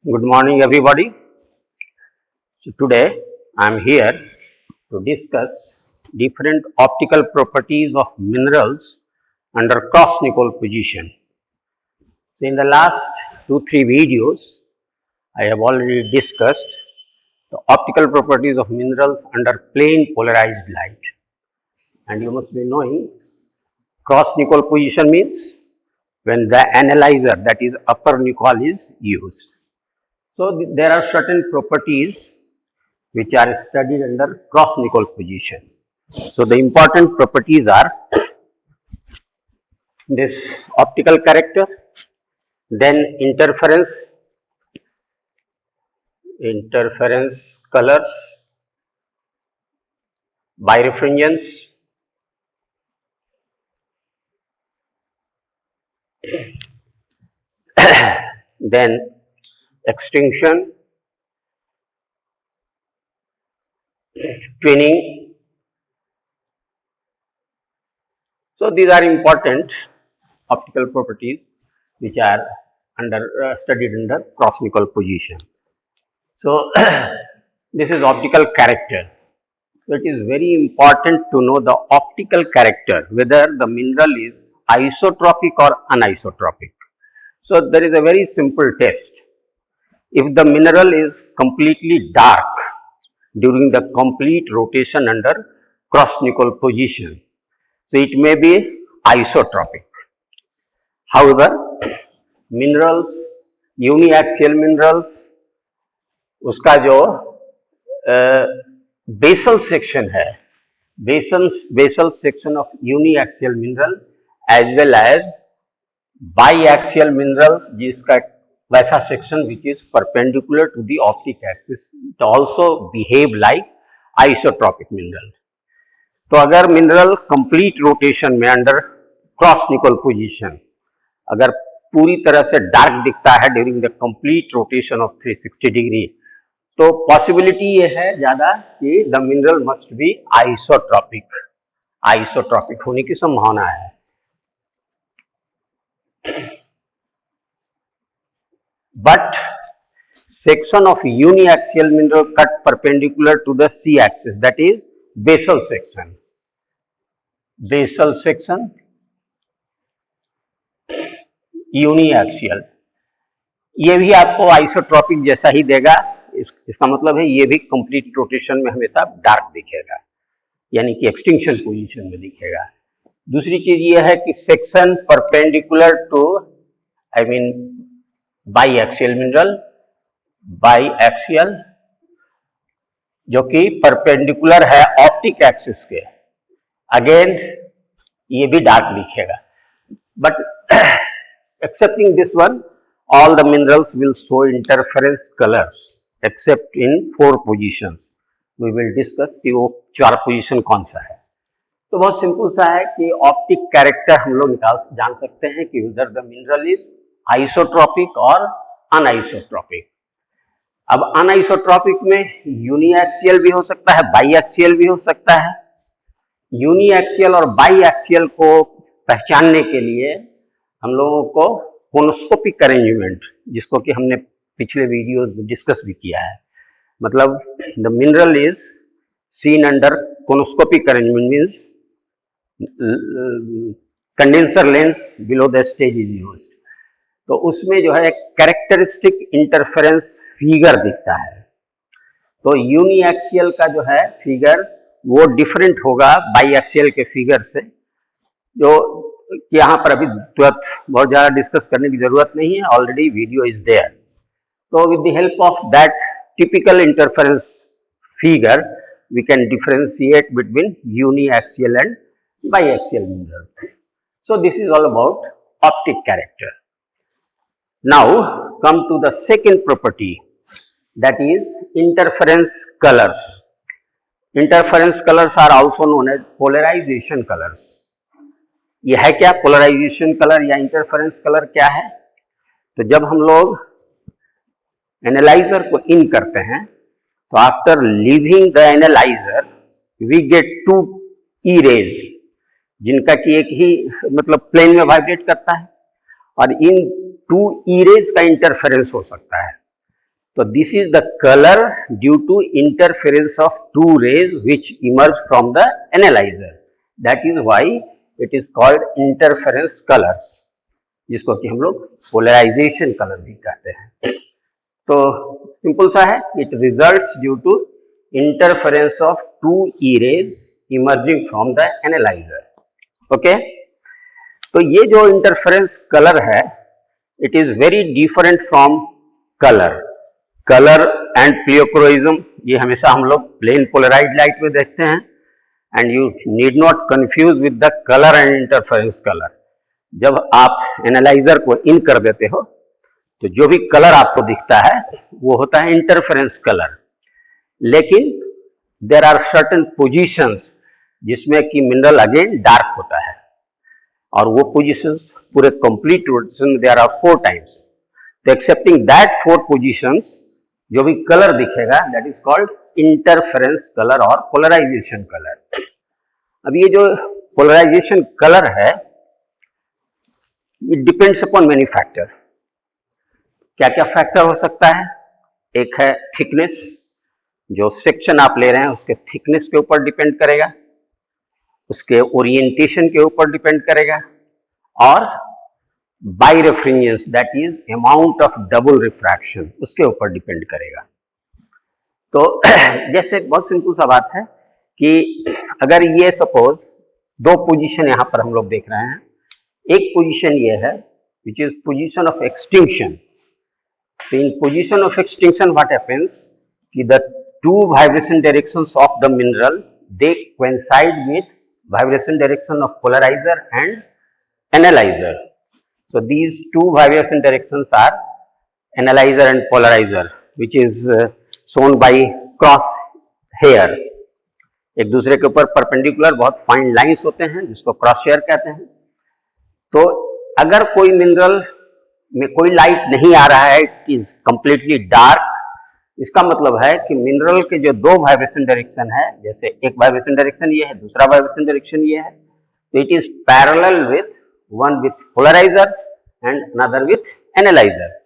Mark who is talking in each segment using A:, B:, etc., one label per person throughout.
A: Good morning, everybody. So today I am here to discuss different optical properties of minerals under cross-Nicoll position. So in the last 2-3 videos, I have already discussed the optical properties of minerals under plane polarized light. And you must be knowing cross-Nicoll position means when the analyzer, that is upper Nicoll, is used. So there are certain properties which are studied under cross-Nicoll position. So the important properties are this optical character, then interference colors, birefringence, then extinction, twinning. So these are important optical properties which are studied under cross-Nicoll position. So this is optical character. So it is very important to know the optical character, whether the mineral is isotropic or anisotropic. So there is a very simple test. If the mineral is completely dark during the complete rotation under cross-Nicoll position, so it may be isotropic. However, minerals, uniaxial minerals, उसका जो basal section है, basal section of uniaxial mineral as well as biaxial minerals, जिसका वैसा section which is perpendicular to the optic axis, it also behave like isotropic mineral. तो अगर mineral complete rotation में under cross-Nicol position अगर पूरी तरह से डार्क दिखता है during the complete rotation of 360 degree, तो पॉसिबिलिटी ये है ज्यादा कि the mineral must be isotropic होने की संभावना है. But section of uniaxial mineral cut perpendicular to the C axis, that is basal section, uniaxial, ये भी आपको आइसोट्रॉपिक जैसा ही देगा. इसका मतलब है ये भी कंप्लीट रोटेशन में हमेशा डार्क दिखेगा, यानी कि एक्सटिंक्शन पोजीशन में दिखेगा. दूसरी चीज ये है कि सेक्शन परपेंडिकुलर टू बाईएक्सियल मिनरल, बाईएक्सियल जो कि परपेंडिकुलर है ऑप्टिक एक्सिस के, अगेन ये भी डार्क दिखेगा. But excepting this one, all the minerals will show interference colours except in 4 positions. We will discuss कि वो 4 पोजीशन कौन सा है. तो बहुत सिंपल सा है कि ऑप्टिक कैरेक्टर हम लोग जान सकते हैं कि उधर द मिनरल इज आइसोट्रॉपिक और अनआइसोट्रॉपिक. अब अनआइसोट्रॉपिक में यूनिएक्सियल भी हो सकता है, बाईएक्सियल भी हो सकता है. यूनिएक्सियल और बाईएक्सियल को पहचानने के लिए हम लोगों को कोनोस्कोपिक अरेंजमेंट, जिसको कि हमने पिछले वीडियोस में डिस्कस भी किया है, मतलब the mineral is seen under conoscopic arrangement means condenser lens below the stage is used. तो उसमें जो है कैरेक्टरिस्टिक इंटरफेरेंस फिगर दिखता है. तो यूनिएक्सियल का जो है फिगर वो डिफरेंट होगा बाईएक्सियल के फिगर से, जो यहाँ पर अभी तुरंत बहुत ज़्यादा डिस्कस करने की जरूरत नहीं है, ऑलरेडी वीडियो इज देयर. तो with the help of that typical interference figure we can differentiate between uniaxial and biaxial minerals. So this is all about optic character. Now come to the second property, that is interference colors. Interference colors are also known as polarization colors. यह है क्या polarisation colour या interference colour क्या है? तो जब हम लोग एनालाइजर को इन करते हैं तो after leaving the analyser we get 2 E rays, जिनका कि एक ही मतलब प्लेन में वाइब्रेट करता है, और इन 2 ई रेज का इंटरफेरेंस हो सकता है. So this is the color due to interference of two rays which emerge from the analyzer. That is why it is called interference colors, जिसको कि हम लोग पोलराइजेशन कलर भी कहते हैं। तो सिंपल सा है, it results due to interference of two e rays emerging from the analyser. Okay, तो ये जो इंटरफेरेंस कलर है, it is very different from colour and pleochroism. ये हमेशा हम लोग प्लेन पोलराइज्ड लाइट में देखते हैं, and you need not confuse with the colour and interference colour. जब आप एनालाइजर को इन कर देते हो तो जो भी कलर आपको दिखता है वो होता है इंटरफेरेंस कलर। लेकिन देर आर सर्टेन पोजीशंस जिसमें कि मिनरल अगेन डार्क होता है, और वो पोजीशंस पूरे complete rotation there are 4 times. तो एक्सेप्टिंग दैट 4 पोजीशंस जो भी कलर दिखेगा that is called interference colour और पोलराइजेशन कलर। अब ये जो पोलराइजेशन कलर है, it depends upon many factor. क्या क्या फैक्टर हो सकता है? एक है थिकनेस, जो सेक्शन आप ले रहे हैं उसके थिकनेस के ऊपर डिपेंड करेगा, उसके ओरिएंटेशन के ऊपर डिपेंड करेगा, और birefringence that is amount of double refraction, उसके ऊपर डिपेंड करेगा। तो जैसे बहुत सिंपल सा बात है कि अगर ये सपोज 2 पोजीशन यहाँ पर हम लोग देख रहे हैं, एक पोजीशन ये है which is position of extinction. So in position of extinction what happens कि the 2 vibration directions of the mineral they coincide with vibration direction of polarizer and analyzer. So these 2 vibration directions are analyzer and polarizer, which is shown by cross hair. एक दूसरे के ऊपर perpendicular बहुत fine lines होते हैं जिसको cross hair कहते हैं। तो अगर कोई मिनरल में कोई लाइट नहीं आ रहा है, इट इज कंप्लीटली डार्क, इसका मतलब है कि मिनरल के जो 2 वाइब्रेशन डायरेक्शन है, जैसे एक वाइब्रेशन डायरेक्शन ये है, दूसरा वाइब्रेशन डायरेक्शन ये है, तो it is parallel with one with polariser and another with analyser.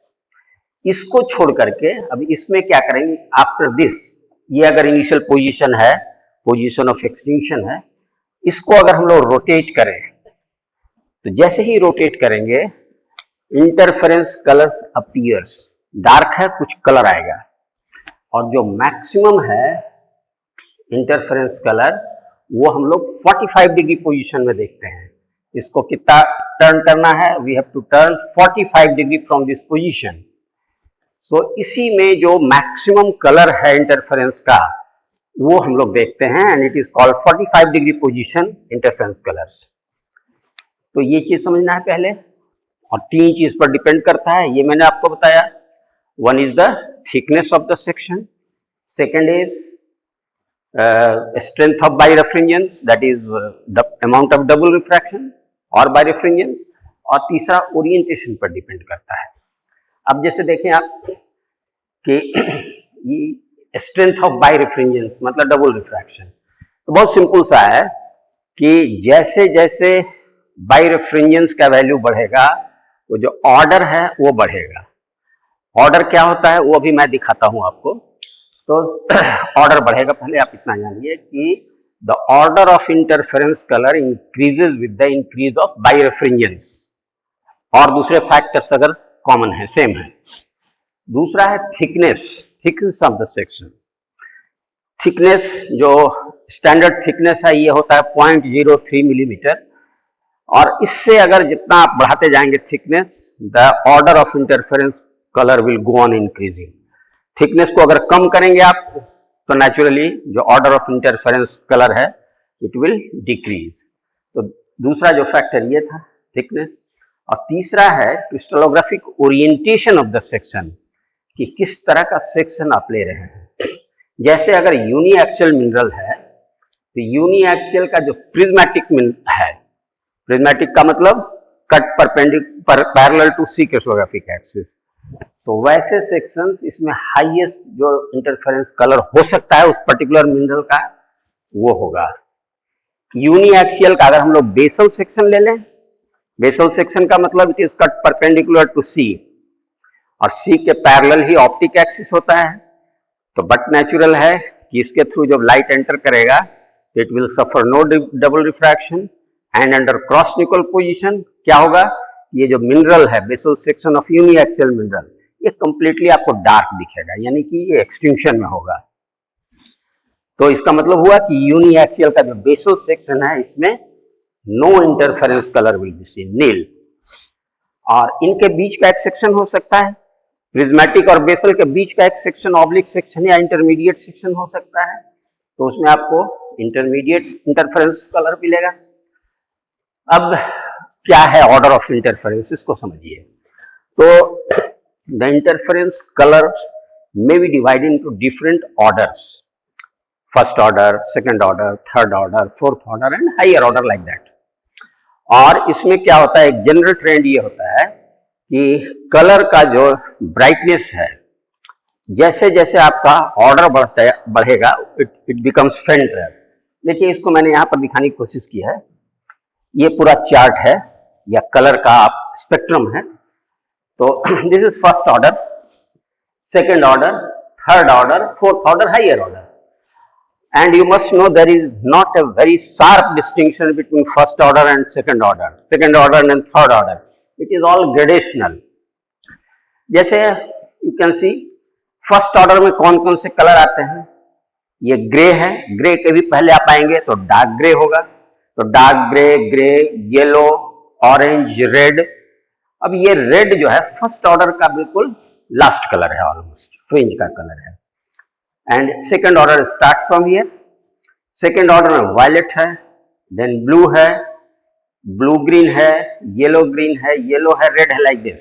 A: इसको छोड़ करके अब इसमें क्या करेंगे, आफ्टर दिस, ये अगर इनिशियल पोजीशन है, पोजीशन ऑफ एक्सटिंक्शन है, इसको अगर हम लोग रोटेट करें तो जैसे ही रोटेट करेंगे इंटरफेरेंस कलर अपीयर्स, डार्क है कुछ कलर आएगा, और जो मैक्सिमम है इंटरफेरेंस कलर वो हम लोग 45 डिग्री पोजीशन में देखते हैं। इसको कितना टर्न करना है, we have to turn 45 degree from this position. So इसी में जो मैक्सिमम कलर है इंटरफेरेंस का वो हम लोग देखते हैं, and it is called 45 degree position interference colours. तो ये चीज समझना है पहले, और 3 चीज पर डिपेंड करता है, ये मैंने आपको बताया। One is the thickness of the section, second is strength of birefringence that is the amount of double refraction और बाइरेफ्रिंजेंस, और तीसरा ओरिएंटेशन पर डिपेंड करता है। अब जैसे देखें आप कि स्ट्रेंथ ऑफ बाइरेफ्रिंजेंस मतलब डबल रिफ्रैक्शन, तो बहुत सिंपल सा है कि जैसे जैसे बाइरेफ्रिंजेंस का वैल्यू बढ़ेगा वो जो ऑर्डर है वो बढ़ेगा। ऑर्डर क्या होता है वो अभी मैं दिखाता हूं आपको। तो ऑर्डर बढ़ेगा, पहले आप इतना जानिए कि the order of interference colour increases with the increase of birefringence, और दूसरे फैक्टर्स अगर कॉमन है, सेम है। दूसरा है thickness of the section. Thickness जो स्टैंडर्ड थिकनेस है ये होता है 0.03 मिलीमीटर, और इससे अगर जितना आप बढ़ाते जाएंगे thickness, the order of interference colour will go on increasing. Thickness को अगर कम करेंगे आप तो नेचुरली जो ऑर्डर ऑफ इंटरफेरेंस कलर है इट विल डिक्रीज। तो दूसरा जो फैक्टर ये था थिकनेस, और तीसरा है crystallographic orientation of the section, कि किस तरह का सेक्शन आप ले रहे हैं। जैसे अगर यूनिएक्सियल मिनरल है तो यूनिएक्सियल का जो प्रिज्मेटिक है, प्रिज्मेटिक का मतलब cut perpendicular parallel to C crystallographic axis, तो वैसे सेक्शंस इसमें हाईएस्ट जो इंटरफेरेंस कलर हो सकता है उस पर्टिकुलर मिनरल का वो होगा। यूनिएक्सियल का अगर हम लोग बेसल सेक्शन ले लें, बेसल सेक्शन का मतलब it is cut perpendicular to C, और C के पैरेलल ही ऑप्टिक एक्सिस होता है। तो बट नेचुरल है कि इसके थ्रू जब लाइट एंटर करेगा it will suffer no double refraction and under cross neutral position क्या होगा, ये जो मिनरल है basal section of uniaxial mineral ये कंप्लीटली आपको डार्क दिखेगा, यानी कि ये एक्सटिंक्शन में होगा। तो इसका मतलब हुआ कि यूनिएक्सियल का जो बेसल सेक्शन है इसमें no interference colour will be seen, nil. और इनके बीच का एक सेक्शन हो सकता है, प्रिज्मेटिक और बेसल के बीच का एक सेक्शन ऑब्लिक सेक्शन या इंटरमीडिएट सेक्शन हो सकता है, तो उसमें आपको इंटरमीडिएट इंटरफेरेंस कलर मिलेगा। अब क्या है ऑर्डर ऑफ इंटरफेरेंस, इसको समझिए। तो the interference colour may be divided into different orders, first order, second order, third order, fourth order and higher order like that। और इसमें क्या होता है, एक जनरल ट्रेंड ये होता है कि कलर का जो ब्राइटनेस है जैसे जैसे आपका ऑर्डर बढ़ेगा इट बिकम्स फेंटर। देखिए इसको मैंने यहाँ पर दिखाने की कोशिश की है, ये पूरा चार्ट है या कलर का स्पेक्ट्रम है। तो this is first order, second order, third order, fourth order, higher order. And you must know there is not a very sharp distinction between first order and second order and third order. It is all gradational. जैसे you can see first order में कौन कौन से colour आते हैं, ये grey है, grey के भी पहले आप आएंगे तो डार्क ग्रे होगा, तो dark grey, grey, yellow, orange, red. अब ये रेड जो है फर्स्ट ऑर्डर का बिल्कुल लास्ट कलर है, ऑलमोस्ट फ्रिंज का कलर है। And second order start from here, second order में वायलेट है, देन ब्लू है, ब्लू ग्रीन है, येलो ग्रीन है, येलो है, रेड है, लाइक दिस।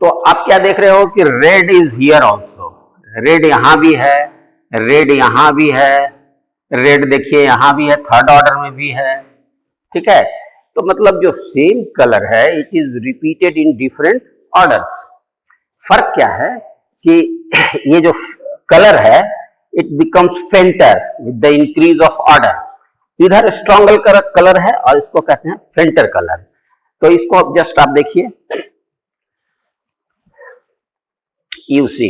A: तो आप क्या देख रहे हो कि red is here also, red यहां भी है, रेड यहां भी है, रेड देखिए यहां भी है, थर्ड ऑर्डर में भी है, ठीक है। तो मतलब जो सेम कलर है it is repeated in different orders. फर्क क्या है कि ये जो कलर है it becomes फेंटर with the increase of order. इधर स्ट्रॉन्गर कलर है और इसको कहते हैं फेंटर कलर। तो इसको जस्ट आप देखिए, you see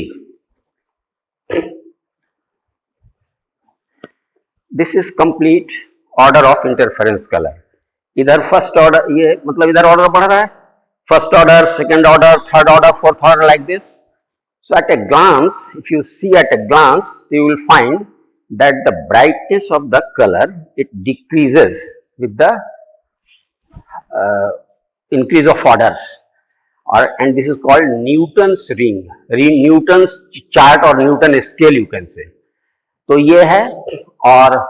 A: this is complete order of interference colour. इधर फर्स्ट ऑर्डर, ये मतलब इधर ऑर्डर बढ़ रहा है, first order, second order, third order, fourth order, like this. So at a glance, if you see at a glance, you will find that the brightness of the color it decreases with the increase of orders, and this is called Newton's ring, Newton's chart or Newton scale you can say। तो ये है। और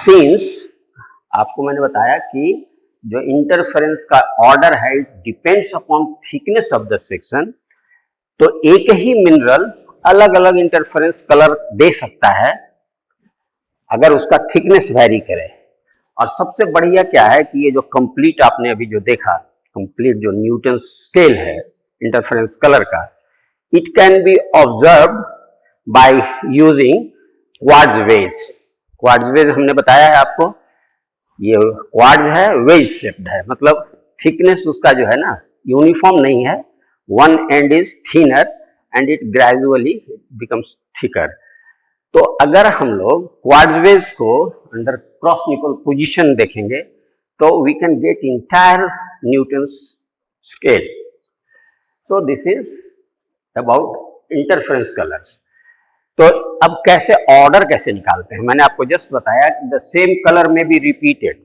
A: since आपको मैंने बताया कि जो interference का ऑर्डर है it depends upon thickness of the section, तो एक ही मिनरल अलग अलग इंटरफेरेंस कलर दे सकता है अगर उसका थिकनेस वैरी करे। और सबसे बढ़िया क्या है कि ये जो कंप्लीट आपने अभी जो देखा, कंप्लीट जो न्यूटन स्केल है इंटरफेरेंस कलर का, it can be observe by using quartz wedge. Quartz wedge हमने बताया है आपको, ये क्वार्ट्ज है, वेज शेप्ड है, मतलब थिकनेस उसका जो है ना यूनिफॉर्म नहीं है, one end is thinner and it gradually becomes thicker। तो अगर हम लोग क्वार्ट्ज वेज को अंडर क्रॉस न्यूट्रल पोजीशन देखेंगे तो we can get entire Newton's scale। So this is about interference colors। तो अब कैसे ऑर्डर कैसे निकालते हैं, मैंने आपको जस्ट बताया कि द सेम कलर में बी रिपीटेड,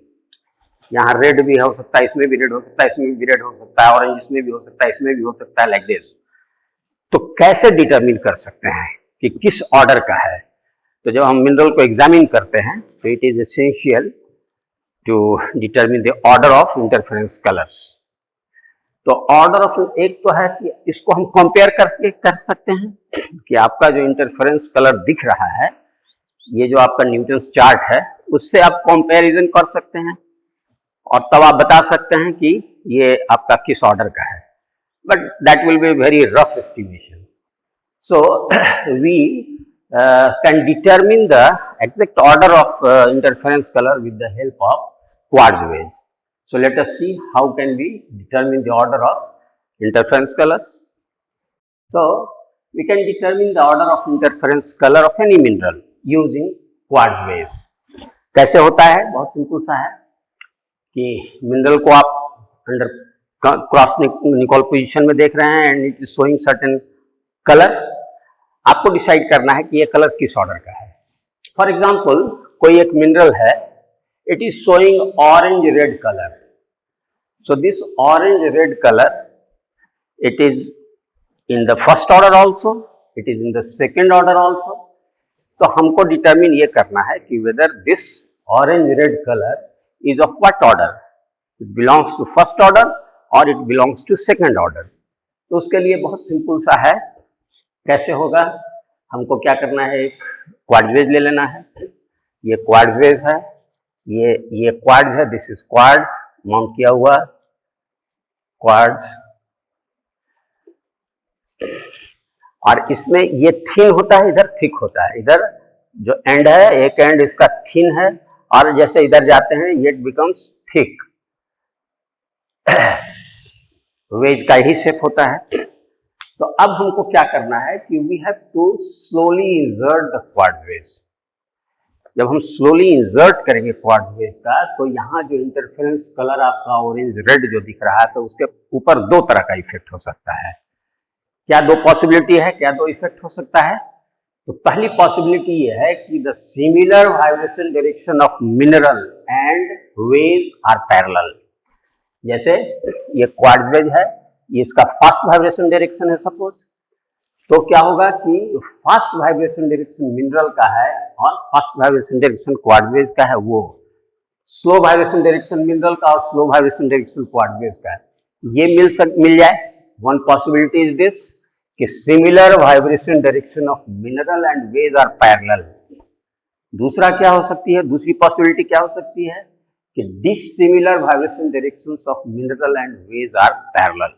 A: यहाँ रेड भी हो सकता है, इसमें भी रेड हो सकता है, इसमें भी रेड हो सकता है, ऑरेंज इसमें भी हो सकता है, इसमें भी हो सकता है, लाइक दिस। तो कैसे डिटरमिन कर सकते हैं कि किस ऑर्डर का है? तो जब हम मिनरल को एग्जामिन करते हैं तो it is essential to determine the order of interference colours. तो ऑर्डर ऑफ, एक तो है कि इसको हम कंपेयर करके कर सकते हैं कि आपका जो इंटरफेरेंस कलर दिख रहा है, ये जो आपका न्यूटन चार्ट है उससे आप कंपैरिजन कर सकते हैं और तब आप बता सकते हैं कि ये आपका किस ऑर्डर का है, but that will be very rough estimation. So we can determine the exact order of interference colour with the help of quartz wedge. So let us see how can we determine the order of interference color। So we can determine the order of interference color of any mineral using quartz waves. कैसे होता है? बहुत simple सा है कि mineral को आप under cross Nicol position में देख रहे हैं and it is showing certain colour. आपको डिसाइड करना है कि ये कलर किस ऑर्डर का है. फॉर एग्जाम्पल कोई एक मिनरल है, it is showing orange red colour. So this orange red colour, it is in the first order also, it is in the second order also. तो हमको डिटरमिन ये करना है कि whether this orange red color is of what order, it belongs to first order or it belongs to second order. तो उसके लिए बहुत सिंपल सा है. कैसे होगा? हमको क्या करना है, एक क्वार्ट्ज वेज ले लेना है. ये क्वार्ट्ज वेज है, ये क्वार्ट्ज है, दिस इज क्वार्ट्ज माउंट किया हुआ क्वार्ट्ज. और इसमें ये थिन होता है, इधर थिक होता है. इधर जो एंड है, एक एंड इसका थिन है और जैसे इधर जाते हैं ये बिकम्स थिक. वेज का ही शेप होता है. तो अब हमको क्या करना है कि we have to slowly insert the quartz wedge. जब हम स्लोली इंसर्ट करेंगे क्वार्ट्ज वेज का, तो यहाँ जो इंटरफेरेंस कलर आपका ऑरेंज रेड जो दिख रहा है, तो उसके ऊपर दो तरह का इफेक्ट हो सकता है. क्या दो पॉसिबिलिटी है, क्या दो इफेक्ट हो सकता है? तो पहली पॉसिबिलिटी ये है कि the similar vibration direction of mineral and wedge are parallel. जैसे ये क्वार्ट्ज वेज है, ये इसका फास्ट वाइब्रेशन डायरेक्शन है सपोज. तो क्या होगा कि फास्ट वाइब्रेशन डायरेक्शन मिनरल का है और fast vibration direction quartz wedge का है, वो स्लो वाइब्रेशन डायरेक्शन मिनरल का और slow vibration direction quartz wedge का है. ये मिल जाए. वन पॉसिबिलिटी इज दिस कि similar vibration direction of mineral and wedge are parallel. दूसरा क्या हो सकती है, दूसरी पॉसिबिलिटी क्या हो सकती है कि dissimilar vibration directions of mineral and wedge are parallel.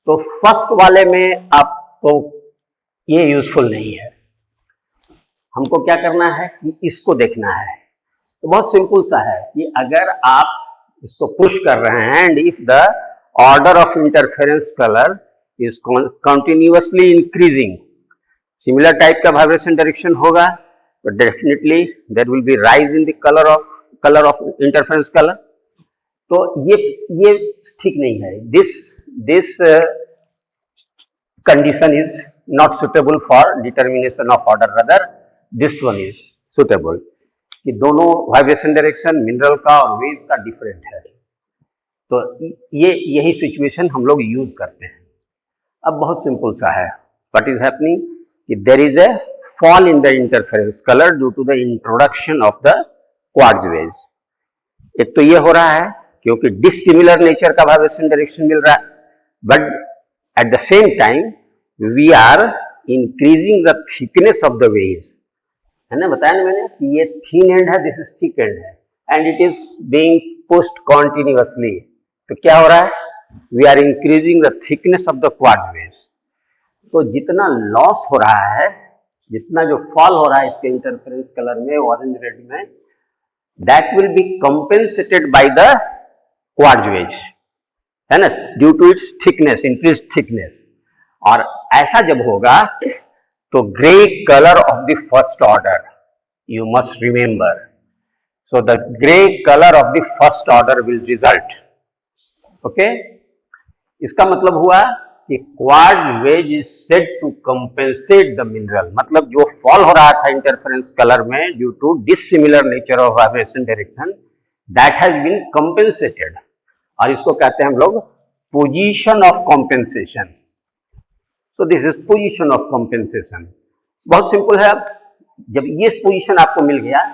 A: तो फर्स्ट वाले में आपको ये यूजफुल नहीं है. हमको क्या करना है कि इसको देखना है. तो बहुत सिंपल सा है कि अगर आप इसको पुश कर रहे हैं and if the order of interference colour is continuously increasing, similar type का vibration direction होगा, तो definitely there will be rise in the color of interference color. तो ये ठीक नहीं है. This condition is not suitable for determination of order, rather this one is suitable कि दोनों vibration direction mineral का और वेज का different है. तो यही सिचुएशन हम लोग यूज करते हैं. अब बहुत सिंपल सा है. व्हाट इज हैपनिंग कि there is a fall in the interference colour due to the introduction of the quartz wedge. एक तो ये हो रहा है क्योंकि डिसिमिलर नेचर का वाइब्रेशन डायरेक्शन मिल रहा है, but at the same time we are increasing the thickness of the wedge. है ना, बताया ना मैंने कि ये थिन एंड है, दिस इज थिक एंड है and it is being pushed continuously. तो क्या हो रहा है, we are increasing the thickness of the quartz waves. तो जितना लॉस हो रहा है, जितना जो फॉल हो रहा है इसके इंटरफेरेंस कलर में ऑरेंज रेड में, that will be compensated by the quartz waves, है ना, due to its thickness, increase thickness. और ऐसा जब होगा तो grey colour of the first order, you must remember, so the grey colour of the first order will result. Okay, इसका मतलब हुआ कि quartz wedge is said to compensate the mineral. मतलब जो फॉल हो रहा था इंटरफेरेंस कलर में due to dissimilar nature of vibration direction, that has been compensated. और इसको कहते हैं हम लोग position of compensation. So this is position of compensation. बहुत सिंपल है. अब जब ये पोजीशन आपको मिल गया,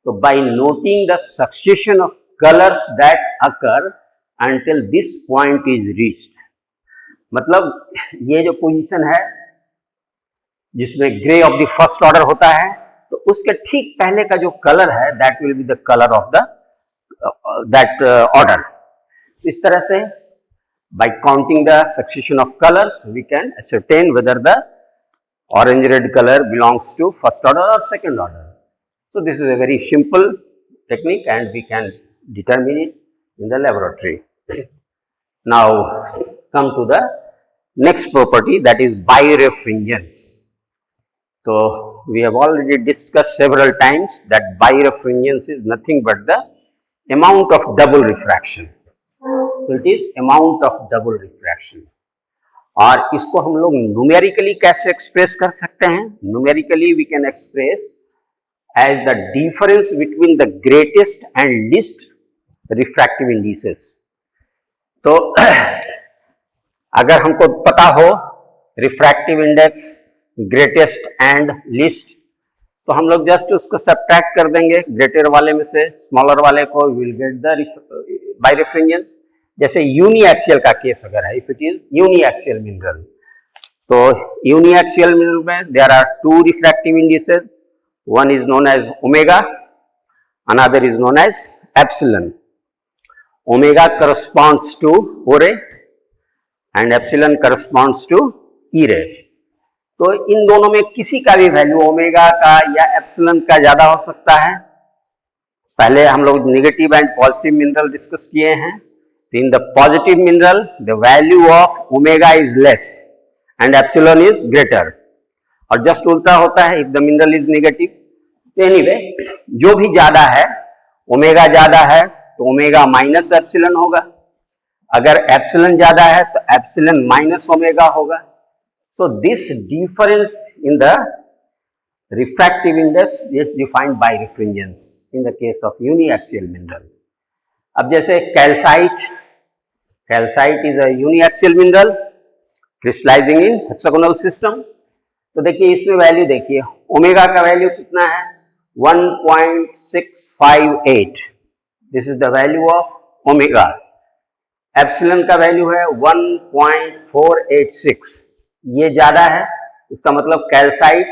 A: तो by noting the succession of colours that occur until this point is reached, मतलब ये जो पोजीशन है जिसमें grey of the first order होता है, तो उसके ठीक पहले का जो कलर है that will be the colour of the that order. इस तरह से by counting the succession of colours we can ascertain whether the orange red color belongs to first order or second order. So this is a very simple technique and we can determine it in the laboratory. Now come to the next property, that is birefringence. So we have already discussed several times that birefringence is nothing but the amount of double refraction. So it is amount of double refraction. और इसको हम लोग numerically कैसे express कर सकते हैं? Numerically we can express as the difference between the greatest and least refractive indices. तो अगर हमको पता हो refractive index greatest and least, तो हम लोग जस्ट उसको सब्ट्रैक्ट कर देंगे ग्रेटर वाले में से स्मॉलर वाले को, विल गेट द बायरेफ्रिंजेंस. जैसे यूनिएक्सियल का केस अगर है, if it is uniaxial mineral, तो यूनिएक्सियल मिनरल में there are two refractive indices, one is known as omega, another is known as epsilon. Omega corresponds to O ray and epsilon corresponds to E ray. तो इन दोनों में किसी का भी value omega का या एप्सिलॉन का ज्यादा हो सकता है. पहले हम लोग negative and positive mineral discuss किए हैं. In the positive mineral the value of omega is less and epsilon is greater, और जस्ट उल्टा होता है if the mineral is negative. तो एनीवे जो भी ज्यादा है, ओमेगा ज्यादा है तो ओमेगा माइनस एप्सिलॉन होगा, अगर एप्सिलॉन ज्यादा है तो एप्सिलॉन माइनस ओमेगा होगा. So this difference in the refractive index is defined by refringence in the case of uniaxial mineral. अब जैसे calcite is a uniaxial mineral crystallizing in hexagonal system. तो देखिए इसमें वैल्यू देखिए, ओमेगा का value कितना है 1.658. This is the value of omega. Epsilon का वैल्यू है 1.486. ये ज्यादा है, इसका मतलब कैल्साइट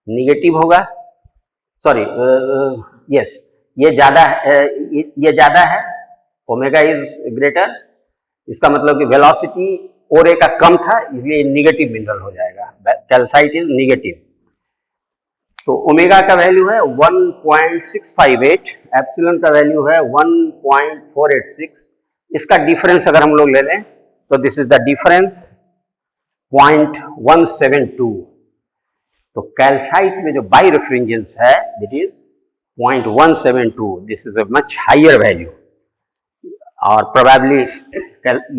A: निगेटिव होगा. सॉरी, यस, ये ज्यादा है, ओमेगा इज ग्रेटर. इसका मतलब कि वेलोसिटी ओरे का कम था, इसलिए निगेटिव मिनरल हो जाएगा. Calcite is negative. तो ओमेगा का वैल्यू है 1.658, एप्सिलॉन का वैल्यू है 1.486. इसका डिफरेंस अगर हम लोग ले लें तो दिस इज द डिफरेंस 0.172. तो कैल्साइट में जो बायरेफ्रिंजेंस है it is 0.172. This is a much higher value, और प्रोबेबली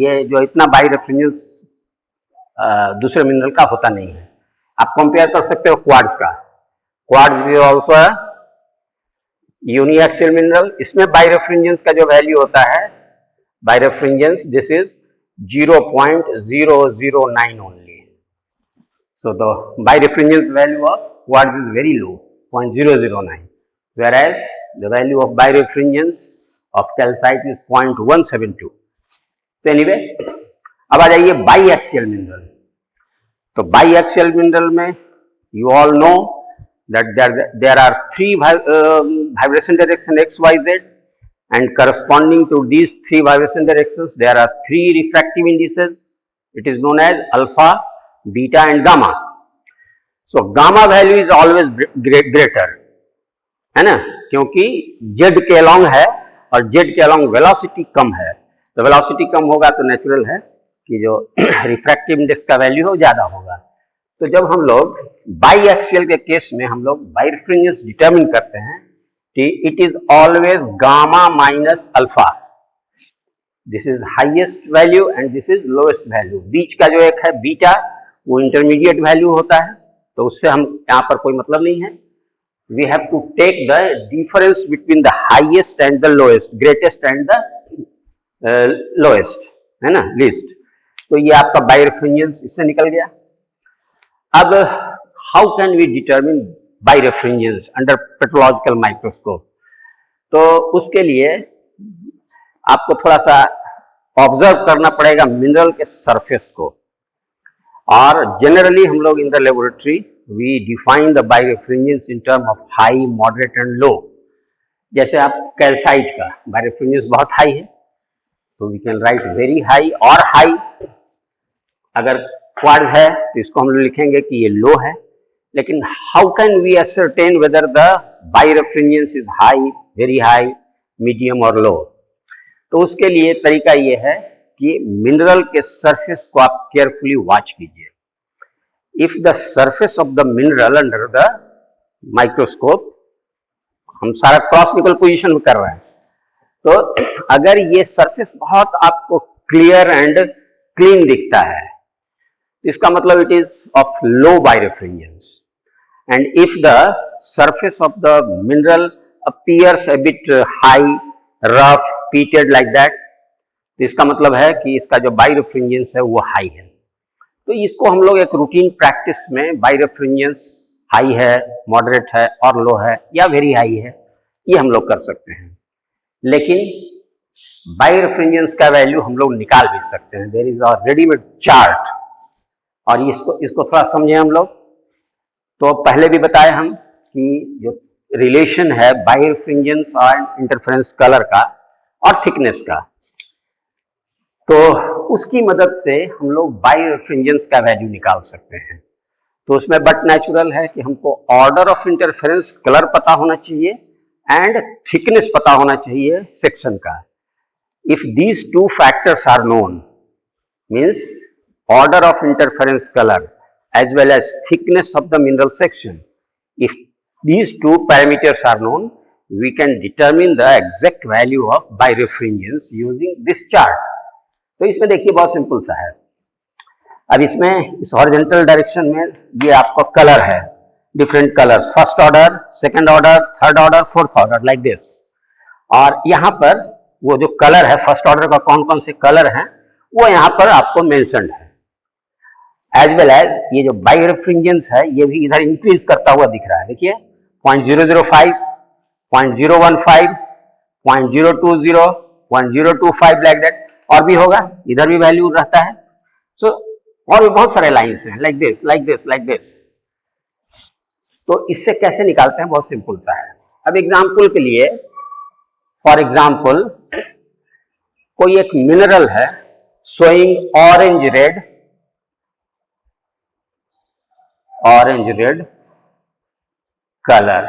A: ये जो इतना बायरेफ्रिंजेंस दूसरे मिनरल का होता नहीं है. आप कंपेयर कर सकते हो क्वार्ट्ज का. Quartz is also uniaxial mineral. इसमें बायरेफ्रिंजेंस का जो वैल्यू होता है, बायरेफ्रिंजेंस this is 0.009 only. So the birefringence value of quartz is very low, 0.009, whereas the value of birefringence of calcite is 0.172. So anyway, अब आ जाइए बाईएक्सियल मिनरल. तो बाईएक्सियल मिनरल में you all know that there are three vibration direction x, y, z, and corresponding to these three vibration directions there are three refractive indices. It is known as alpha, beta and gamma. So gamma value is always greater, है ना, क्योंकि z के along है और z के along velocity कम है. तो velocity कम होगा तो नेचुरल है कि जो रिफ्रैक्टिव इंडेक्स का वैल्यू है वो ज्यादा होगा. तो जब हम लोग बाईएक्सियल के केस में हम लोग बायरेफ्रिंजेंस डिटरमिन करते हैं, it is always gamma minus alpha. This is highest value and this is lowest value. बीच का जो एक है बीटा, वो इंटरमीडिएट वैल्यू होता है, तो उससे हम यहाँ पर कोई मतलब नहीं है. We have to take the difference between the highest and the lowest, greatest and the lowest, है ना, least. तो ये आपका बायरेफ्रिंजेंस इससे निकल गया. अब how can we determine birefringence under petrological microscope? तो उसके लिए आपको थोड़ा सा ऑब्जर्व करना पड़ेगा मिनरल के सरफेस को. और जनरली हम लोग in the laboratory we define the birefringence in term of high, moderate and low. जैसे आप कैल्साइट का बायरेफ्रिंजेंस बहुत हाई है, तो we can write very high और हाई. अगर क्वार्ट्ज है तो इसको हम लोग लिखेंगे कि ये लो है. लेकिन how can we ascertain whether the birefringence is high, very high, medium और low? तो उसके लिए तरीका ये है कि मिनरल के सरफेस को आप केयरफुली वॉच कीजिए। If the surface of the mineral under the microscope, हम सारा क्रॉस निकल पोजिशन में कर रहे हैं, तो अगर ये सरफेस बहुत आपको क्लियर एंड क्लीन दिखता है, इसका मतलब it is of low birefringence. And if the surface of the mineral appears a bit high, rough, peated like that, तो इसका मतलब है कि इसका जो बायरेफ्रिंजेंस है वो हाई है। तो इसको हम लोग एक रूटीन प्रैक्टिस में बायरेफ्रिंजेंस हाई है, मॉडरेट है और लो है या वेरी हाई है, ये हम लोग कर सकते हैं। लेकिन बायरेफ्रिंजेंस का वैल्यू हम लोग निकाल भी सकते हैं। There is a readymade chart, और इसको थोड़ा समझें हम लोग। तो पहले भी बताए हम कि जो रिलेशन है बायरेफ्रिंजेंस और इंटरफेरेंस कलर का और थिकनेस का, तो उसकी मदद से हम लोग बायरेफ्रिंजेंस का वैल्यू निकाल सकते हैं। तो उसमें बट नेचुरल है कि हमको ऑर्डर ऑफ इंटरफेरेंस कलर पता होना चाहिए एंड थिकनेस पता होना चाहिए सेक्शन का। If these two factors are known, means order of interference colour as well as thickness of the mineral section, if these two parameters are known, we can determine the exact value of birefringence using this chart. तो इसमें देखिए बहुत simple सा है। अब इसमें इस horizontal direction में ये आपका कलर है, different colour, first order, second order, third order, fourth order, like this. और यहाँ पर वो जो कलर है फर्स्ट ऑर्डर का, कौन कौन से कलर हैं वो यहाँ पर आपको मेंशन्ड है। एज वेल एज ये जो बायरेफ्रिंजेंस है ये भी इधर इंक्रीज करता हुआ दिख रहा है। देखिए 0.005, 0.015, 0.020, 0.025 लाइक दैट, और भी होगा, इधर भी वैल्यू रहता है। सो और भी बहुत सारे लाइन्स हैं, like this, like this, like this. तो इससे कैसे निकालते हैं, बहुत सिंपल सा है। अब एग्जाम्पल के लिए, फॉर एग्जाम्पल कोई एक मिनरल है शोइंग ऑरेंज रेड कलर,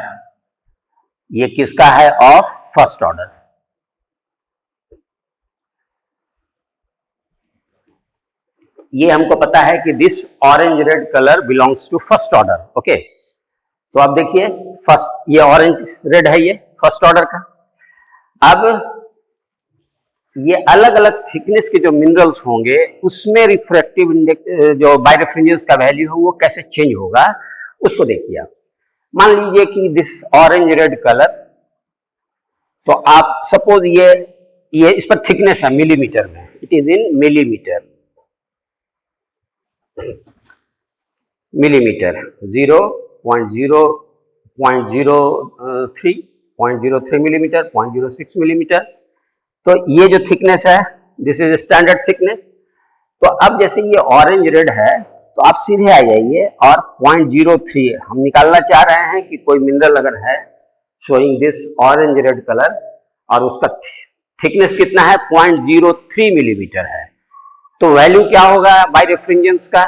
A: ये किसका है, ऑफ फर्स्ट ऑर्डर। ये हमको पता है कि this orange red colour belongs to first order. Okay, तो अब देखिए फर्स्ट, ये ऑरेंज रेड है, ये फर्स्ट ऑर्डर का। अब ये अलग अलग थिकनेस के जो मिनरल्स होंगे उसमें रिफ्रैक्टिव इंडेक्स, जो बायरेफ्रिंजेंस का वैल्यू है वो कैसे चेंज होगा उसको देखिए आप। मान लीजिए कि दिस ऑरेंज रेड कलर, तो आप सपोज ये इस पर थिकनेस है मिलीमीटर में, it is in millimetre, 0.03 millimetre, 0.06 millimetre. तो ये जो थिकनेस है दिस इज स्टैंडर्ड थिकनेस। तो अब जैसे ये ऑरेंज रेड है तो आप सीधे आ जाइए और 0.03 हम निकालना चाह रहे हैं कि कोई मिनरल अगर है showing this orange red colour और उसका थिकनेस कितना है, 0.03 मिलीमीटर है, तो वैल्यू क्या होगा बायरेफ्रिंजेंस का।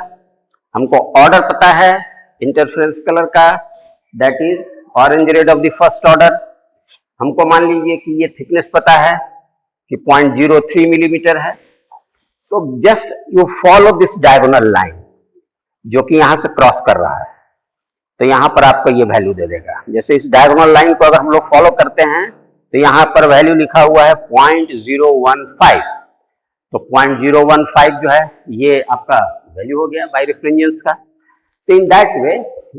A: हमको ऑर्डर पता है इंटरफेरेंस कलर का, that is orange rid of the first order. हमको मान लीजिए कि ये थिकनेस पता है कि 0.03 मिलीमीटर है। तो just you follow this diagonal line जो कि यहां से क्रॉस कर रहा है, तो यहां पर आपको ये वैल्यू दे देगा। जैसे इस डायगोनल लाइन को अगर हम लोग फॉलो करते हैं तो यहां पर वैल्यू लिखा हुआ है 0.015, तो 0.015 जो है ये आपका वैल्यू हो गया बायरेफ्रिंजेंस का। तो in that way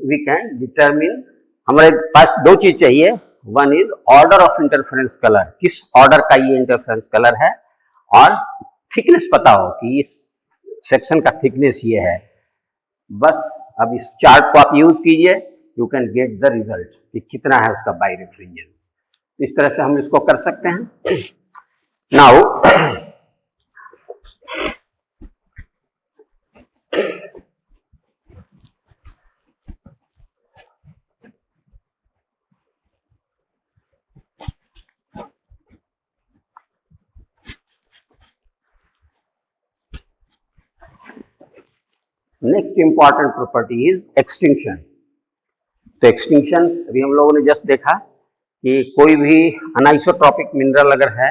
A: we can determine, हमारे पास दो चीज चाहिए, one is order of interference colour, किस ऑर्डर का ये इंटरफेरेंस कलर है, और थिकनेस पता हो कि इस सेक्शन का थिकनेस ये है। बस अब इस चार्ट को आप यूज कीजिए, you can get the result कि कितना है उसका बायरेफ्रिंजेंस। इस तरह से हम इसको कर सकते हैं। Now next important property is extinction. तो एक्सटिंक्शन अभी हम लोगों ने जस्ट देखा कि कोई भी अनाइसोट्रॉपिक मिनरल अगर है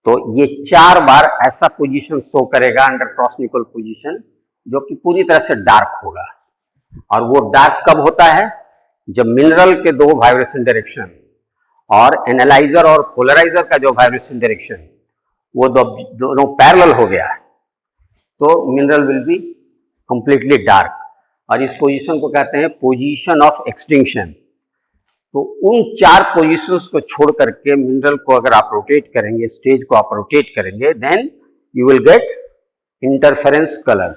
A: तो ये 4 बार ऐसा पोजीशन शो करेगा अंडर क्रॉस निकोल पोजीशन जो कि पूरी तरह से डार्क होगा। और वो डार्क कब होता है? जब मिनरल के 2 वाइब्रेशन डायरेक्शन और एनालाइजर और पोलराइजर का जो वाइब्रेशन डायरेक्शन वो दोनों पैरेलल हो गया तो mineral will be completely dark. और इस पोजीशन को कहते हैं पोजीशन ऑफ एक्सटिंक्शन। तो उन 4 पोजीशंस को छोड़ करके मिनरल को अगर आप रोटेट करेंगे, स्टेज को आप रोटेट करेंगे, then you will get interference colour.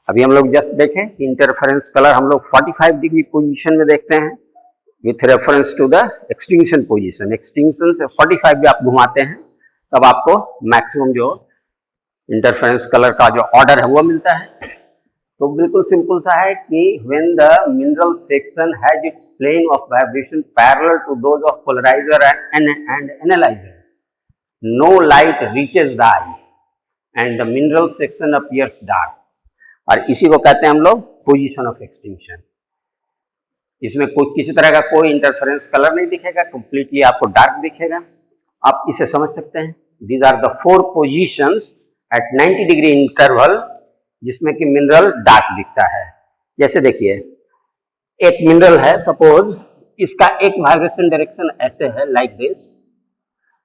A: अभी हम लोग जस्ट देखें इंटरफेरेंस कलर हम लोग 45 डिग्री पोजीशन में देखते हैं with reference to the extinction position. Extinction से 45 भी आप घुमाते हैं तब आपको मैक्सिमम जो इंटरफेरेंस कलर का जो ऑर्डर है वो मिलता है। तो बिल्कुल सिंपल सा है कि when the mineral section has its plane of vibration parallel to those of polarizer and analyzer, no light reaches the eye and the mineral section appears dark। और इसी को कहते हैं हम लोग पोजीशन ऑफ एक्सटिंक्शन। इसमें कोई किसी तरह का कोई इंटरफेरेंस कलर नहीं दिखेगा, कंप्लीटली आपको डार्क दिखेगा। आप इसे समझ सकते हैं। These are the 4 positions at 90 degree interval जिसमें कि मिनरल डार्क दिखता है। जैसे देखिए एक मिनरल है, सपोज इसका एक वाइब्रेशन डायरेक्शन ऐसे है लाइक दिस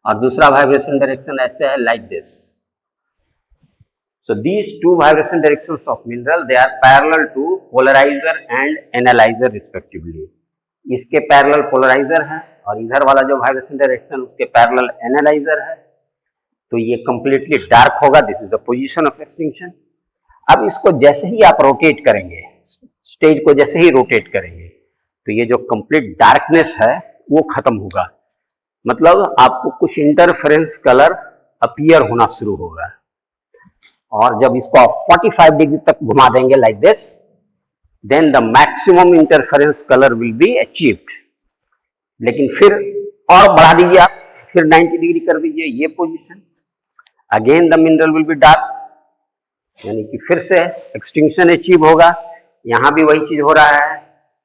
A: और दूसरा वाइब्रेशन डायरेक्शन ऐसे है like this. So these 2 vibration directions of mineral they are parallel to polarizer and analyzer respectively। इसके पैरेलल पोलराइजर है और इधर वाला जो वाइब्रेशन डायरेक्शन उसके पैरेलल एनालाइजर है। तो ये कंप्लीटली डार्क होगा। This is the position of extinction. अब इसको जैसे ही आप रोटेट करेंगे, स्टेज को जैसे ही रोटेट करेंगे तो ये जो कंप्लीट डार्कनेस है वो खत्म होगा। मतलब आपको कुछ इंटरफेरेंस कलर अपीयर होना शुरू होगा। और जब इसको आप 45 डिग्री तक घुमा देंगे like this, then the maximum interference colour will be achieved. लेकिन फिर और बढ़ा दीजिए आप, फिर 90 डिग्री कर दीजिए ये position, again the mineral will be dark, यानी कि फिर से एक्सटिंक्शन अचीव होगा। यहाँ भी वही चीज हो रहा है।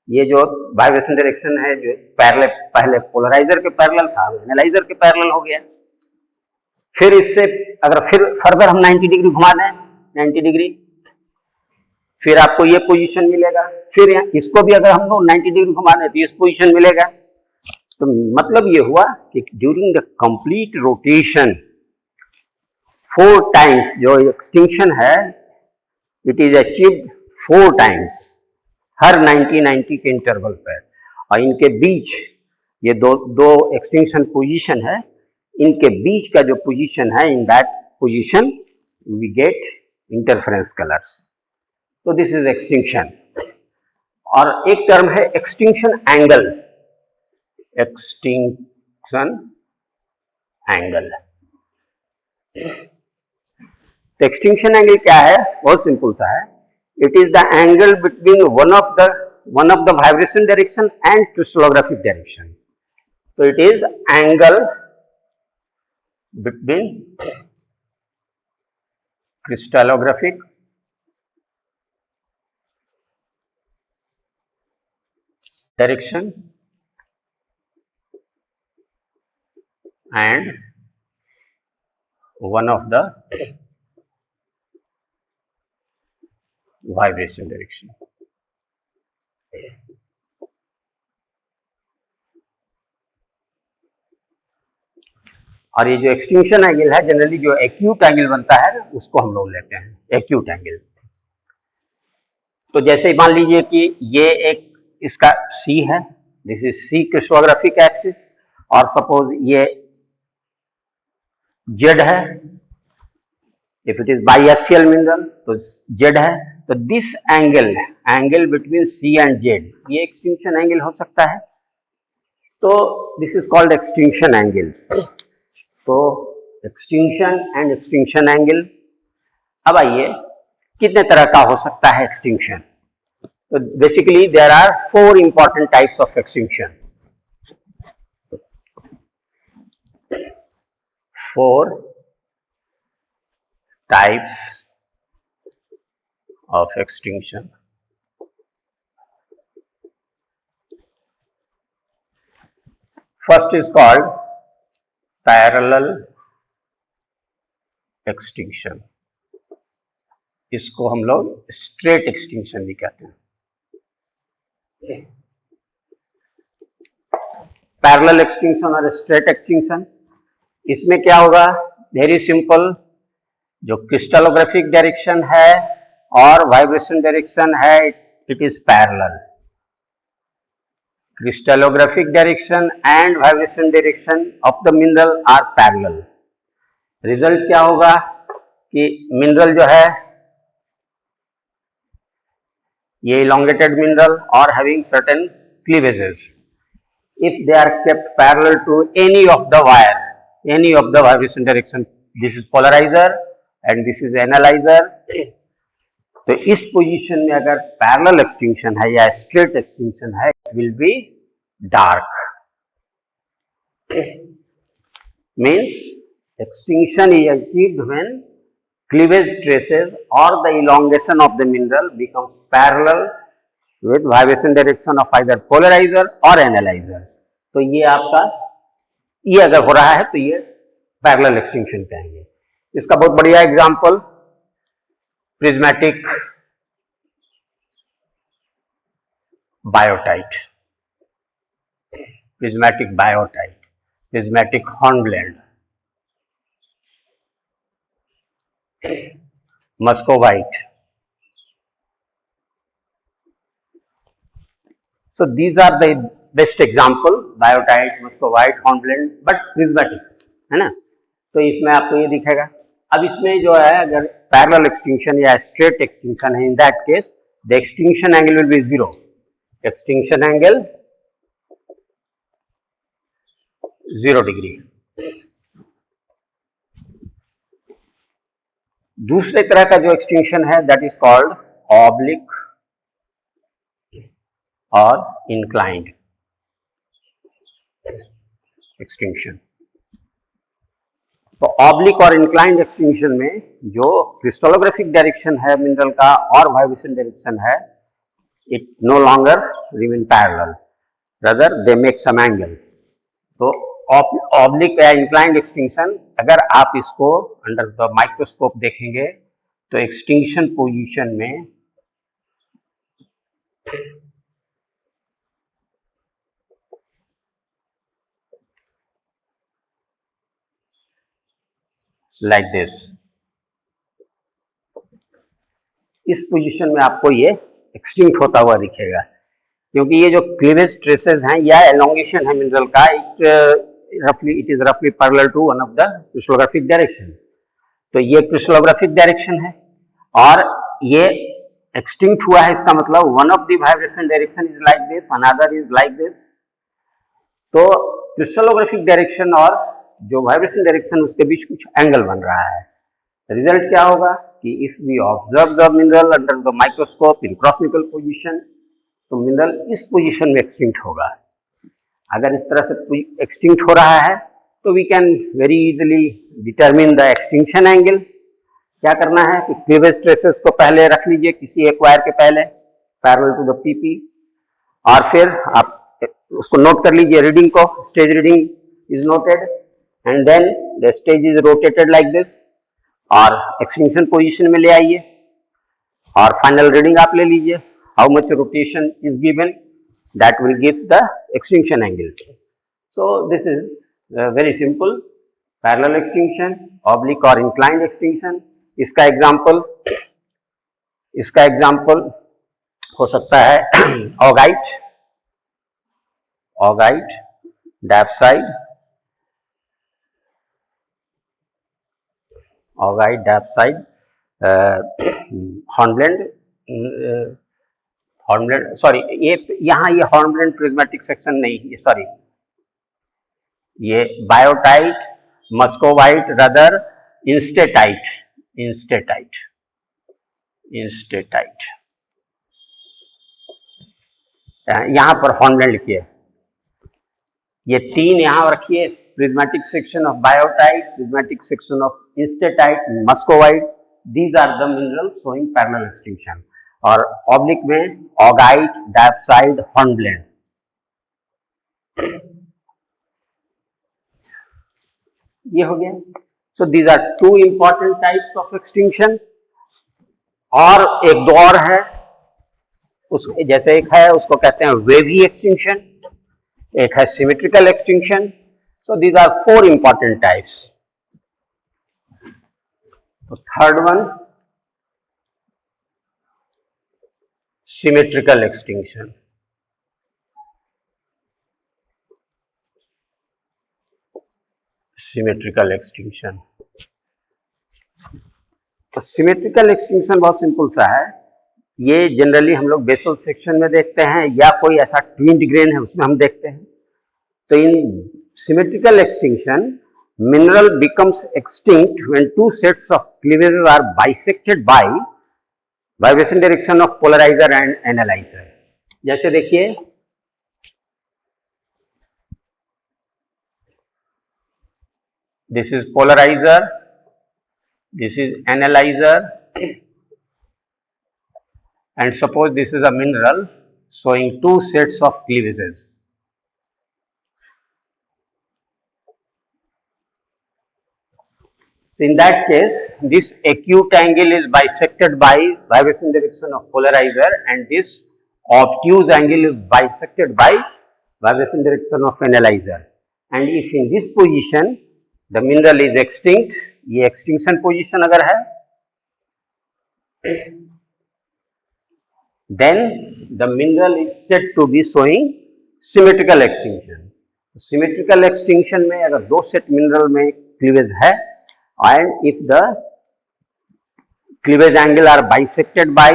A: ये जो वाइब्रेशन डायरेक्शन है जो पहले पोलराइजर के पैरेलल था एनालाइजर के पैरेलल हो गया। फिर इससे अगर फिर फर्दर हम 90 डिग्री घुमा दें 90 डिग्री, फिर आपको ये पोजीशन मिलेगा। फिर इसको भी अगर हम लोग 90 डिग्री घुमा दें तो इस पोजीशन मिलेगा। तो मतलब ये हुआ कि during the complete rotation 4 times जो एक्सटिंक्शन है इट इज अचीव्ड 4 टाइम्स हर 90 के इंटरवल पर। और इनके बीच ये दो एक्सटिंक्शन पोजीशन है, इनके बीच का जो पोजीशन है in that position we get interference colours. तो दिस इज एक्सटिंक्शन। और एक टर्म है extinction angle. Extinction angle. Extinction angle क्या है? बहुत सिंपल सा है। It is the angle between one of the vibration direction and crystallographic direction. तो it is angle between crystallographic direction and one of the vibration direction। और ये जो extinction angle है जनरली जो एक्यूट एंगल बनता है उसको हम लोग लेते हैं एक्यूट एंगल। तो जैसे मान लीजिए कि ये एक इसका C है, this is C crystallographic axis, और सपोज ये Z है, इफ इट इज बाइएक्सियल मिनरल तो Z है। तो this angle between C and Z ये एक्सटिंक्शन एंगल हो सकता है। तो this is called extinction angle. तो एक्सटिंक्शन एंड एक्सटिंक्शन एंगल। अब आइए कितने तरह का हो सकता है एक्सटिंक्शन। तो basically there are 4 important types of extinction. 4 types of extinction. First is called parallel extinction, इसको हम लोग स्ट्रेट एक्सटिंक्शन भी कहते हैं। पैरेलल एक्सटिंक्शन और स्ट्रेट एक्सटिंक्शन, इसमें क्या होगा, वेरी सिंपल, जो क्रिस्टलोग्राफिक डायरेक्शन है और वाइब्रेशन डायरेक्शन है, it is parallel. Crystallographic direction and vibration direction of the mineral are parallel. Result क्या होगा कि मिनरल जो है ये elongated mineral or having certain cleavages, if they are kept parallel to any of the wire, any of the vibration direction, this is polarizer and this is analyzer, तो इस position में अगर पैरेलल एक्सटिंक्शन है या straight extinction है, it will be dark. Means extinction is achieved when cleavage traces और the elongation of the mineral becomes parallel with vibration direction of either polariser और analyser. तो ये आपका, ये अगर हो रहा है तो ये पैरेलल एक्सटिंक्शन कहेंगे। इसका बहुत बढ़िया example prismatic biotite, prismatic biotite, prismatic hornblende, muscovite. So these are the best example, biotite, muscovite, hornblende, but prismatic है ना। तो इसमें आपको ये दिखेगा। अब इसमें जो है अगर पैरेलल एक्सटिंक्शन या स्ट्रेट एक्सटिंक्शन है, in that case the extinction angle will be 0, extinction angle 0 degree. दूसरे तरह का जो एक्सटिंक्शन है दैट इज कॉल्ड ऑब्लिक और इंक्लाइंड एक्सटिंक्शन। तो ऑब्लिक और इंक्लाइंड एक्सटिंक्शन में जो क्रिस्टलोग्राफिक डायरेक्शन है मिनरल का और वाइब्रेशन डायरेक्शन है, it no longer remain parallel, rather they make some angle. तो ऑब्लिक या इंक्लाइंड एक्सटिंक्शन, अगर आप इसको अंडर द माइक्रोस्कोप देखेंगे तो एक्सटिंक्शन पोजीशन में लाइक दिस, इस पोजीशन में आपको ये एक्सटिंक्ट होता हुआ दिखेगा, क्योंकि ये जो क्लीवेज ट्रेसेस हैं या एलोंगेशन है मिनरल का, इट इज रफली parallel to one of the crystallographic direction. तो ये क्रिस्टलोग्राफिक डायरेक्शन है और ये एक्सटिंक्ट हुआ है, इसका मतलब one of the vibration direction is like this, another is like this. तो क्रिस्टलोग्राफिक डायरेक्शन और जो वाइब्रेशन डायरेक्शन उसके बीच कुछ एंगल बन रहा है। रिजल्ट क्या होगा कि if we observe the mineral under the microscope in cross nicol position, तो मिनरल इस पोजीशन में एक्सटिंक्ट होगा। अगर इस तरह से एक्सटिंक्ट हो रहा है तो we can very easily determine the extinction angle. क्या करना है कि क्लीवेज ट्रेसेस को पहले रख लीजिए किसी एक वायर के पहले पैरेलल टू द पीपी, और फिर आप उसको नोट कर लीजिए, रीडिंग को, stage reading is noted and then the stage is rotated like this और एक्सटिंक्शन पोजीशन में ले आइए और फाइनल रीडिंग आप ले लीजिए, how much rotation is given, that will give the extinction angle. So this is very simple, parallel extinction, oblique और inclined extinction. इसका एग्जांपल हो सकता है ऑगाइट, डैप्साइड, ऑगाइट, डैप्साइड, हॉर्नब्लेंड, सॉरी ये यहाँ ये हॉर्नब्लेंड प्रिज्मेटिक सेक्शन नहीं, ये सॉरी, ये बायोटाइट, मस्कोवाइट, रदर इंस्टेटाइट, यहाँ पर हॉर्नब्लेंड लिखिए, ये तीन यहाँ रखिए, prismatic section of biotite, prismatic section of enstatite, muscovite, these are the minerals showing parallel extinction। और ऑब्लिक में ऑगाइट, डैप्साइड, हॉर्नब्लेंड। ये हो गया। So these are two important types of extinction. और एक दो और है, उस जैसे एक है उसको कहते हैं वेवी एक्सटिंक्शन, एक है symmetrical extinction. So these are four important types. So third one, symmetrical extinction. Symmetrical extinction. तो सिमेट्रिकल एक्सटिंक्शन बहुत सिंपल सा है. ये जनरली हम लोग बेसल सेक्शन में देखते हैं या कोई ऐसा ट्विन्ड ग्रेन है उसमें हम देखते हैं. तो इन symmetrical extinction, mineral becomes extinct when two sets of cleavages are bisected by vibration direction of polarizer and analyzer. जैसे देखिए, this is polarizer, this is analyzer, and suppose this is a mineral showing two sets of cleavages. In that case, this acute angle is bisected by vibration direction of polarizer and this obtuse angle is bisected by vibration direction of analyzer. And if in this position the mineral is extinct, ये extinction position अगर है, then the mineral is said to be showing symmetrical extinction. Symmetrical extinction में अगर दो set mineral में cleavage है and if the cleavage angle are bisected by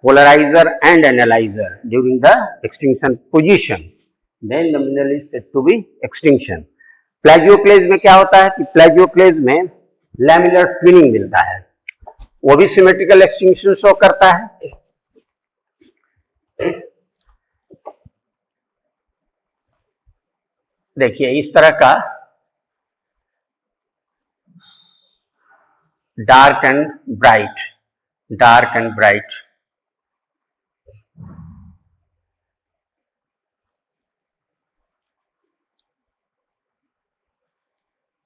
A: polarizer and analyzer during the extinction position, then the mineral is said to be extinction. प्लाजियोक्लेज में क्या होता है कि प्लाजियोक्लेज में लैमिलर ट्विनिंग मिलता है, वो भी सिमेट्रिकल एक्सटिंक्शन शो करता है. देखिए इस तरह का dark and bright, dark and bright.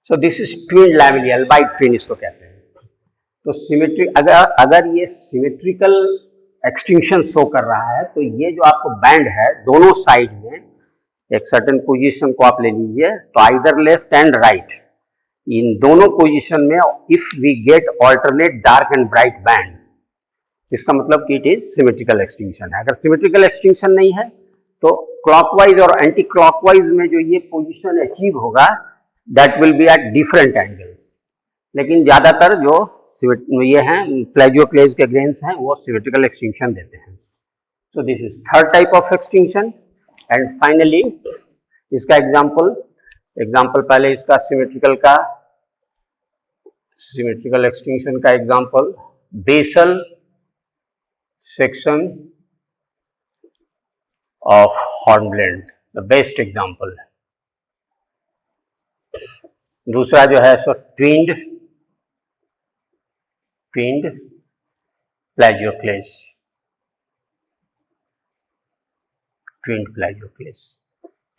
A: So this is twin lamellae, albite twin इसको कहते हैं. तो सिमेट्री अगर ये सिमेट्रिकल एक्सटिंक्शन शो कर रहा है तो ये जो आपको बैंड है दोनों साइड में एक सर्टेन पोजीशन को आप ले लीजिए, तो आइदर लेफ्ट एंड राइट, इन दोनों पोजीशन में if we get alternate dark and bright band, इसका मतलब कि इट इज सिमेट्रिकल एक्सटिंक्शन है. अगर सिमेट्रिकल एक्सटिंक्शन नहीं है तो क्लॉकवाइज और एंटी क्लॉकवाइज में जो ये पोजीशन अचीव होगा that will B at different angle. लेकिन ज्यादातर जो ये हैं प्लाजियोक्लेज के ग्रेन्स हैं वो सिमेट्रिकल एक्सटिंक्शन देते हैं. So this is third type of extinction. And finally इसका एग्जाम्पल पहले इसका सिमेट्रिकल एक्सटिंक्शन का example basal section of hornblende, the best example. दूसरा जो है सो ट्विन्ड प्लाजियोक्लेज, ट्विन्ड प्लाजियोक्लेज.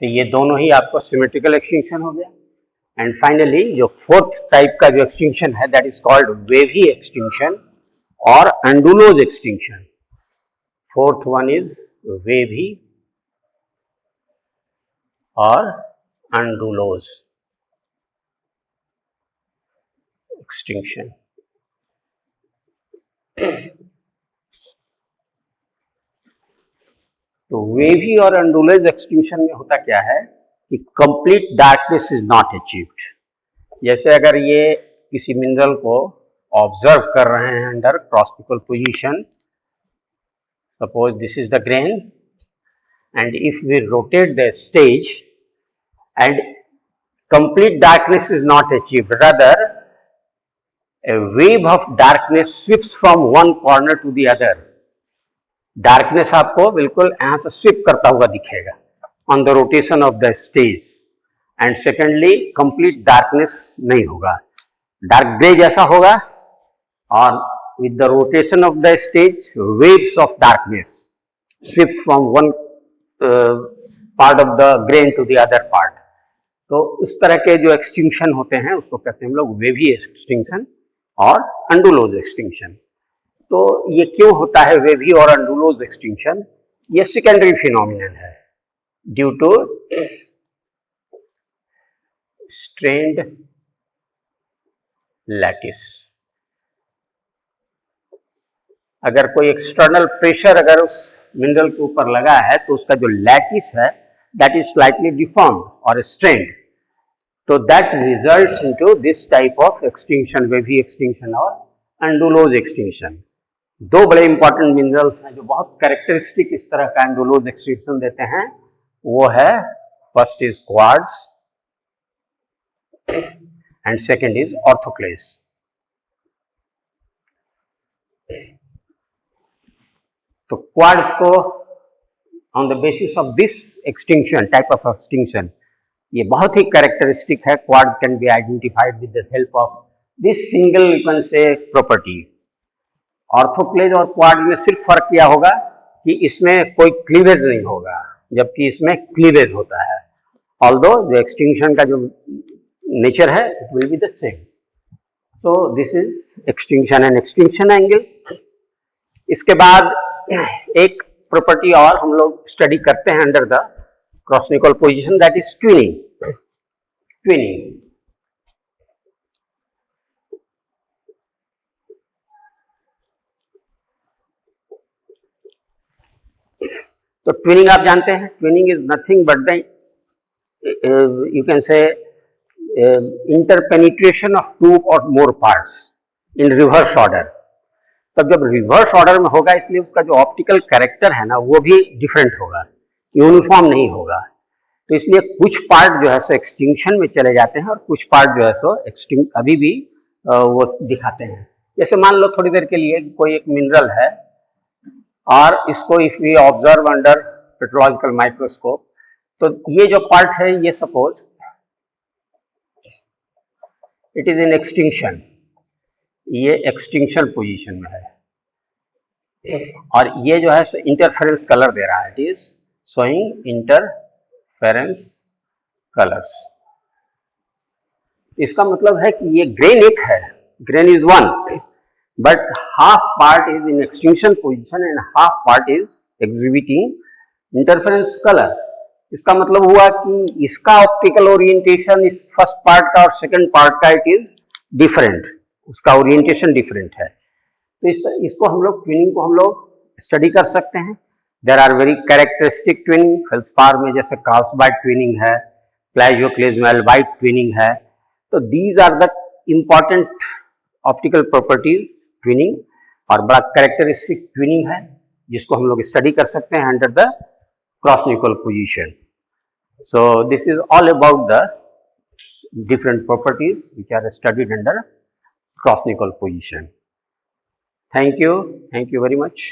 A: तो ये दोनों ही आपको सिमेट्रिकल एक्सटिंक्शन हो गया. एंड फाइनली जो फोर्थ टाइप का जो एक्सटिंक्शन है that is called wavy extinction और undulose extinction. Fourth one is wavy और अंडुलोज एक्सटिंक्शन. तो वेवी और अंडुलोज एक्सटिंक्शन में होता क्या है कि complete darkness is not achieved. जैसे अगर ये किसी मिनरल को ऑब्जर्व कर रहे हैं under cross nicol position, suppose this is the grain and if we rotate the stage and complete darkness is not achieved, rather a wave of darkness sweeps from one corner to the other. Darkness आपको बिल्कुल यहां से sweep करता हुआ दिखेगा on the rotation of the stage. And secondly complete darkness नहीं होगा, dark grey जैसा होगा और with the rotation of the stage waves of darkness sweep from one part of the grain to the other part. तो इस तरह के जो एक्सटिंक्शन होते हैं उसको कहते हैं हम लोग वेवी एक्सटिंक्शन और अंडुलोज एक्सटिंक्शन। तो ये क्यों होता है वेवी और अंडुलोज एक्सटिंक्शन? ये सेकेंडरी फिनोमिनन है ड्यू टू स्ट्रेन्ड लैटिस। अगर कोई एक्सटर्नल प्रेशर अगर उस मिनरल के ऊपर लगा है तो उसका जो लैटिस है दैट इज स्लाइटली डिफॉर्म्ड और स्ट्रेन्ड, तो that results into this type of extinction, wavy extinction और अंडुलोज एक्सटिंक्शन। दो बड़े इंपॉर्टेंट मिनरल्स हैं जो बहुत कैरेक्टरिस्टिक इस तरह का अंडुलोज एक्सटिंक्शन देते हैं, वो है first is quartz and second is orthoclase. तो क्वार्ट्ज को on the basis of this extinction, type of extinction, ये बहुत ही कैरेक्टरिस्टिक है। Quartz can be identified with the help of this single you can say property. Orthoclase और quartz में सिर्फ फर्क किया होगा कि इसमें कोई क्लीवेज नहीं होगा, जबकि इसमें क्लीवेज होता है। ऑल्दो जो एक्सटिंक्शन का जो नेचर है it will be the same. So this is extinction and extinction angle. इसके बाद एक प्रॉपर्टी और हम लोग स्टडी करते हैं under the cross nicol position, that is twinning. Twinning तो ट्विनिंग आप जानते हैं, twinning is nothing but the you can say interpenetration of two और more parts in reverse order. तब जब रिवर्स ऑर्डर में होगा इसलिए उसका जो ऑप्टिकल कैरेक्टर है ना वो भी डिफरेंट होगा, यूनिफॉर्म नहीं होगा। तो इसलिए कुछ पार्ट जो है सो एक्सटिंक्शन में चले जाते हैं और कुछ पार्ट जो है सो एक्सटिंक्ट अभी भी वो दिखाते हैं। जैसे मान लो थोड़ी देर के लिए कोई एक मिनरल है और इसको if we observe under petrological microscope, तो ये जो पार्ट है ये suppose it is in extinction, ये एक्सटिंक्शन पोजीशन में है और ये जो है इंटरफेरेंस कलर दे रहा है, it is showing interference colours. इसका मतलब है कि ये ग्रेन एक है, grain is one, but half part is in extinction position and half part is exhibiting interference colour. इसका मतलब हुआ कि इसका ऑप्टिकल ओरिएंटेशन इस फर्स्ट पार्ट का और सेकंड पार्ट का इट इज डिफरेंट, उसका ओरिएंटेशन डिफरेंट है। तो इसको हम लोग ट्विनिंग को हम लोग स्टडी कर सकते हैं। There are very characteristic twinning, feldspar में जैसे कार्लसबाड ट्विनिंग है, प्लाजियोक्लेज़्मल वाइट ट्विनिंग है। तो these are the important optical properties twinning, और बड़ा कैरेक्टरिस्टिक ट्विनिंग है जिसको हम लोग स्टडी कर सकते हैं under the cross nicol position. So this is all about the different properties which are studied under crossnical position. Thank you very much.